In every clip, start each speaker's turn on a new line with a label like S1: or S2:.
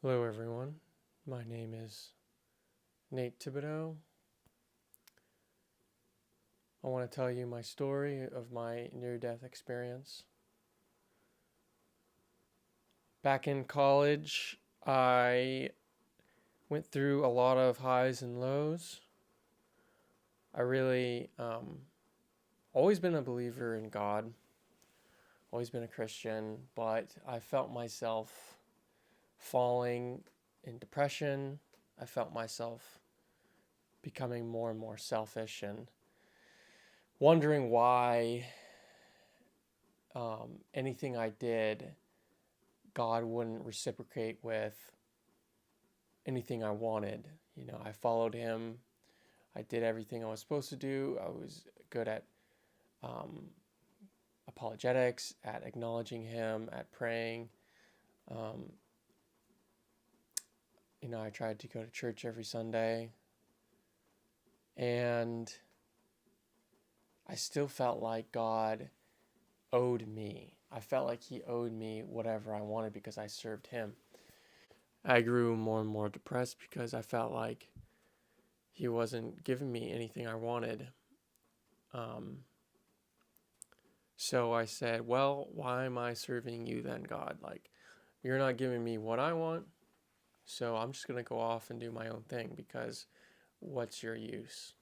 S1: Hello, everyone. My name is Nate Thibodeau. I want to tell you my story of my near-death experience. Back in college, I went through a lot of highs and lows. I really always been a believer in God, always been a Christian, but I felt myself falling in depression. I felt myself becoming more and more selfish and wondering why anything I did, God wouldn't reciprocate with anything I wanted. I followed Him. I did everything I was supposed to do. I was good at um, apologetics, at acknowledging Him, at praying. Um, I tried to go to church every Sunday. And I still felt like God owed me. I felt like He owed me whatever I wanted because I served Him. I grew more and more depressed because I felt like He wasn't giving me anything I wanted. So I said, well, why am I serving you then, God? Like, you're not giving me what I want, so I'm just going to go off and do my own thing because what's your use?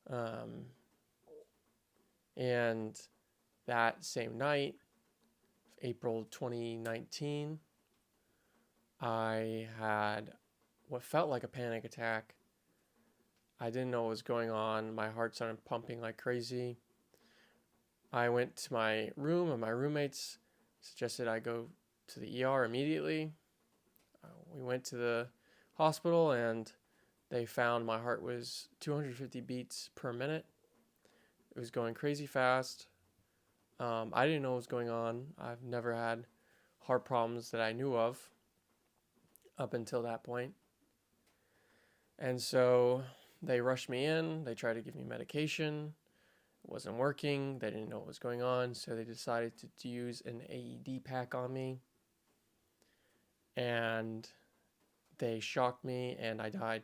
S1: Um, and that same night, April 2019, I had what felt like a panic attack. I didn't know what was going on. My heart started pumping like crazy. I went to my room and my roommates suggested I go to the ER immediately. We went to the hospital and they found my heart was 250 beats per minute. It was going crazy fast. I didn't know what was going on. I've never had heart problems that I knew of up until that point. And so they rushed me in. They tried to give me medication. It wasn't working. They didn't know what was going on. So they decided to use an AED pack on me. And they shocked me and I died.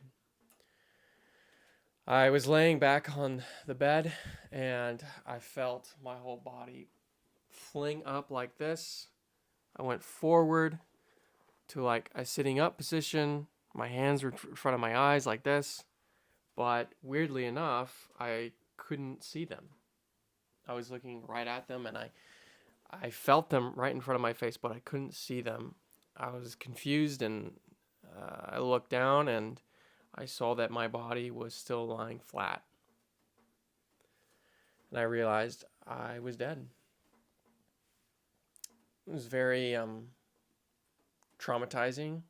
S1: I was laying back on the bed and I felt my whole body fling up like this. I went forward to like a sitting up position. My hands were in front of my eyes like this. But weirdly enough, I couldn't see them. I was looking right at them and I felt them right in front of my face, but I couldn't see them. I was confused and I looked down and I saw that my body was still lying flat. And I realized I was dead. It was very traumatizing.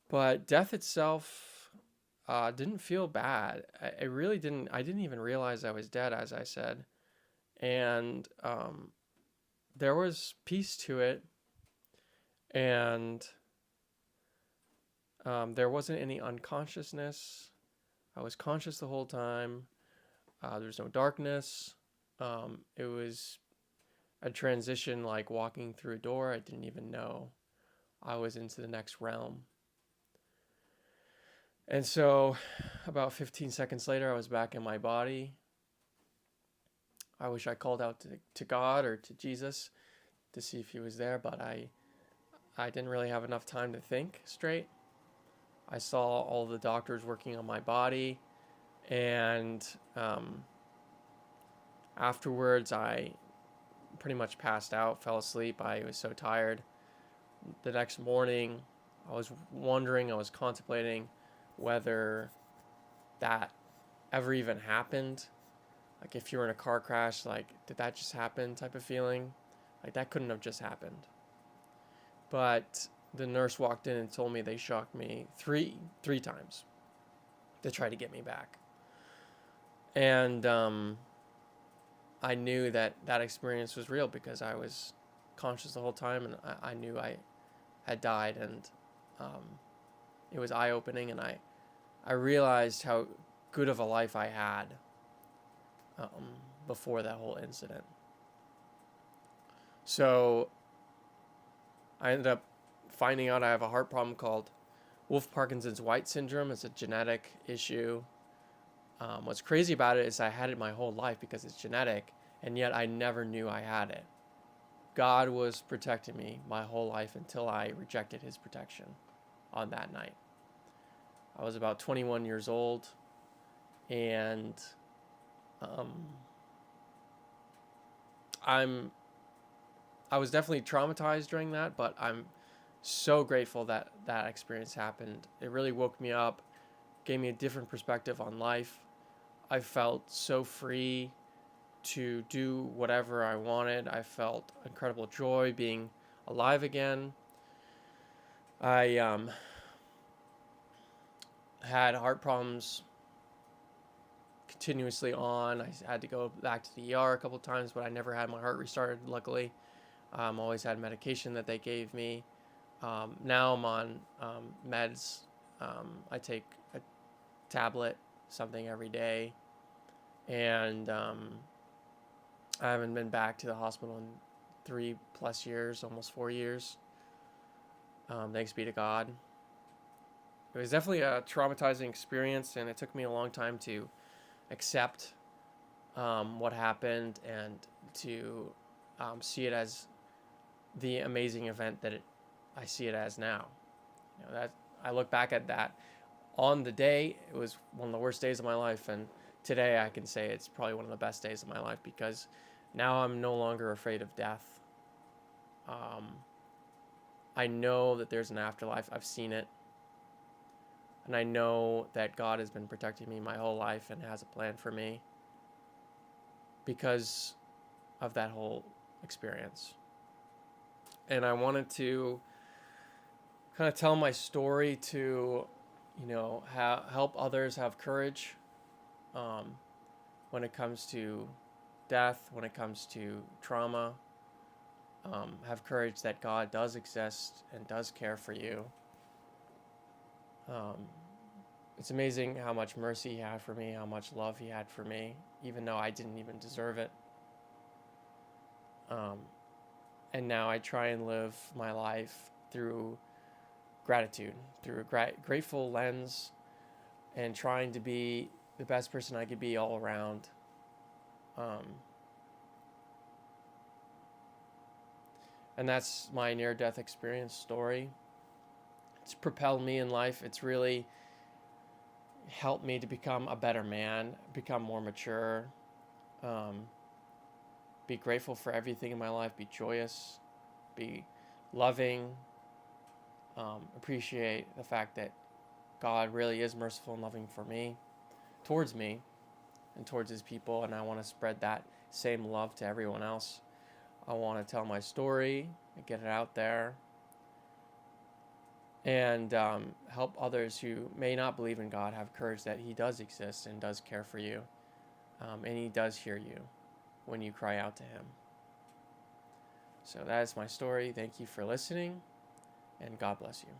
S1: But death itself didn't feel bad. I really didn't. I didn't even realize I was dead, as I said. And there was peace to it. And there wasn't any unconsciousness. I was conscious the whole time. There's no darkness. It was a transition like walking through a door. I didn't even know I was into the next realm. And so about 15 seconds later, I was back in my body. I wish I called out to God or to Jesus to see if He was there, but I didn't really have enough time to think straight. I saw all the doctors working on my body, and afterwards I pretty much passed out, fell asleep. I was so tired. The next morning, I was wondering, I was contemplating whether that ever even happened. Like if you were in a car crash, like did that just happen type of feeling? Like that couldn't have just happened. But the nurse walked in and told me they shocked me three times to try to get me back. And I knew that experience was real because I was conscious the whole time and I knew I had died, and it was eye-opening, and I realized how good of a life I had before that whole incident. So I ended up finding out I have a heart problem called Wolff-Parkinson's White syndrome. It's a genetic issue. What's crazy about it is I had it my whole life because it's genetic, and yet I never knew I had it. God was protecting me my whole life until I rejected his protection on that night. I was about 21 years old, and I was definitely traumatized during that, but I'm so grateful that that experience happened. It really woke me up, gave me a different perspective on life. I felt so free to do whatever I wanted. I felt incredible joy being alive again. I had heart problems continuously on. I had to go back to the ER a couple of times, but I never had my heart restarted, luckily. Always had medication that they gave me. Now I'm on meds. I take a tablet, something every day. And I haven't been back to the hospital in 3+ years, almost 4 years. Thanks be to God. It was definitely a traumatizing experience, and it took me a long time to accept what happened and to see it as the amazing event that I see it as now. That I look back at that on the day, it was one of the worst days of my life, and today I can say it's probably one of the best days of my life because now I'm no longer afraid of death. I know that there's an afterlife. I've seen it. And I know that God has been protecting me my whole life and has a plan for me because of that whole experience. And I wanted to kind of tell my story to, help others have courage when it comes to death, when it comes to trauma. Have courage that God does exist and does care for you. It's amazing how much mercy he had for me, how much love he had for me, even though I didn't even deserve it. And now I try and live my life through gratitude, through a grateful lens, and trying to be the best person I could be all around. And that's my near-death experience story. It's propelled me in life. It's really helped me to become a better man, become more mature, be grateful for everything in my life, be joyous, be loving, appreciate the fact that God really is merciful and loving for me, towards me, and towards his people, and I want to spread that same love to everyone else. I want to tell my story and get it out there and help others who may not believe in God have courage that he does exist and does care for you, and he does hear you when you cry out to him. So that is my story. Thank you for listening, and God bless you.